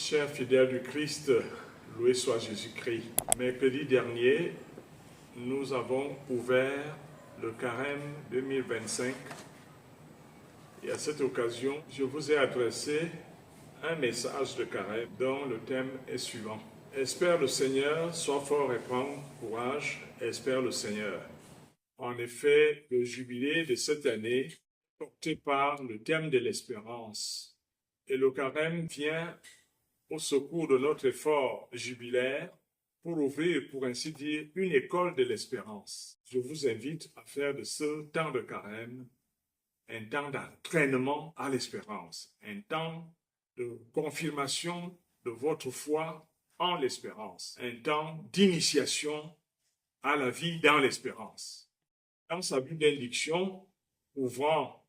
Chers fidèles du Christ, loué soit Jésus-Christ. Mercredi dernier, nous avons ouvert le carême 2025 et à cette occasion, je vous ai adressé un message de carême dont le thème est suivant. Espère le Seigneur, sois fort et prends courage, espère le Seigneur. En effet, le jubilé de cette année est porté par le thème de l'espérance et le carême vient au secours de notre effort jubilaire pour ouvrir, pour ainsi dire, une école de l'espérance. Je vous invite à faire de ce temps de carême un temps d'entraînement à l'espérance, un temps de confirmation de votre foi en l'espérance, un temps d'initiation à la vie dans l'espérance. Dans sa bénédiction ouvrant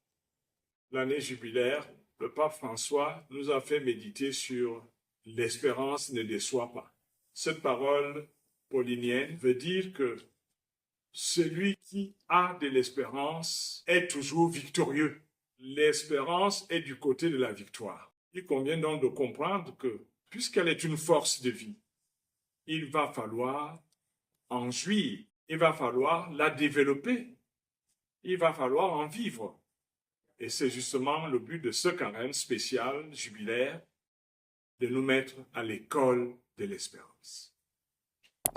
l'année jubilaire, le pape François nous a fait méditer sur l'espérance ne déçoit pas. Cette parole paulinienne veut dire que celui qui a de l'espérance est toujours victorieux. L'espérance est du côté de la victoire. Il convient donc de comprendre que, puisqu'elle est une force de vie, il va falloir en jouir, il va falloir la développer, il va falloir en vivre. Et c'est justement le but de ce carême spécial, jubilaire, de nous mettre à l'école de l'espérance.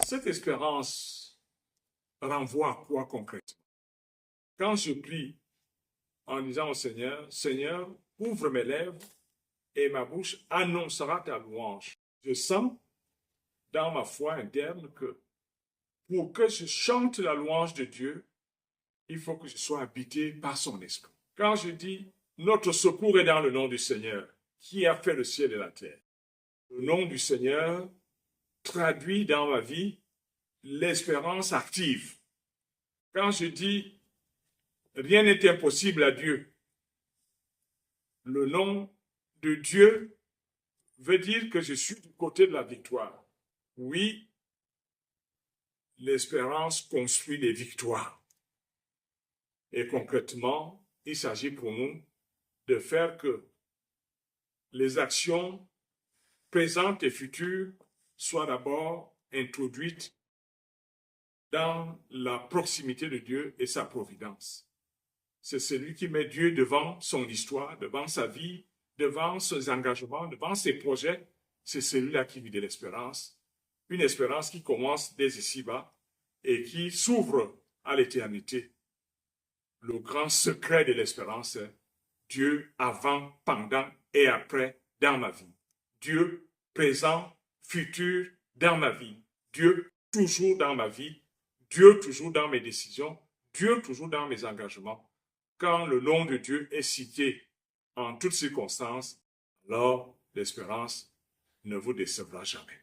Cette espérance renvoie à quoi concrètement? Quand je prie en disant au Seigneur, Seigneur, ouvre mes lèvres et ma bouche annoncera ta louange. Je sens dans ma foi interne que pour que je chante la louange de Dieu, il faut que je sois habité par son esprit. Quand je dis, notre secours est dans le nom du Seigneur, qui a fait le ciel et la terre. Le nom du Seigneur traduit dans ma vie l'espérance active. Quand je dis rien n'est impossible à Dieu, le nom de Dieu veut dire que je suis du côté de la victoire. Oui, l'espérance construit des victoires. Et concrètement, il s'agit pour nous de faire que les actions présentes et futures soient d'abord introduites dans la proximité de Dieu et sa providence. C'est celui qui met Dieu devant son histoire, devant sa vie, devant ses engagements, devant ses projets. C'est celui-là qui vit de l'espérance. Une espérance qui commence dès ici-bas et qui s'ouvre à l'éternité. Le grand secret de l'espérance est Dieu avant, pendant et après dans ma vie. Dieu présent, futur dans ma vie. Dieu toujours dans ma vie. Dieu toujours dans mes décisions. Dieu toujours dans mes engagements. Quand le nom de Dieu est cité en toutes circonstances, alors l'espérance ne vous décevra jamais.